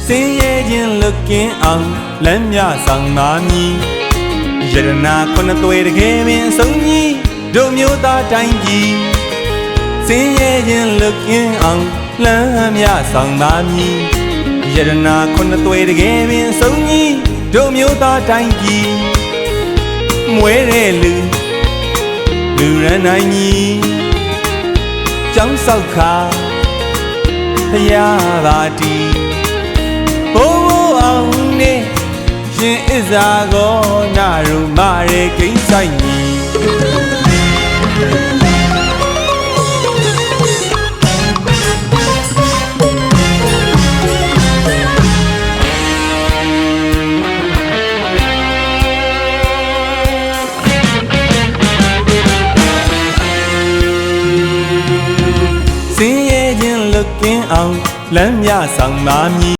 စင်ရဲ့ချင်းလွတ်ကင်းအောင်လမ်းမြဆောင်ပါမည်ယရနာခုနှစ်သွေတကယ်ပင်ဆုံးကြီးတို့မျိုးသားတိုင်းကြီးစင်ရဲ့ချင်းလွတ်ကင်းအောင်လမ်းမြဆောင်ပါမည်ယရနာခုနှစ်သွေတကယ်ပင်ဆုံးကြီးတို့မျိုးသားတိုင်းကြီးမွဲတဲ့လူရန်နိုင်ကြီးကျောင်းဆောက်ခါဖယားပါတီဘိုးအောင်နေရှင်ဣဇာကောနာရူမရေကိန်းဆိုင်ကြီးစင်ရဲ့ချင်းလွတ်ကင်းအောင်လမ်းမြဆောင်ပါမည်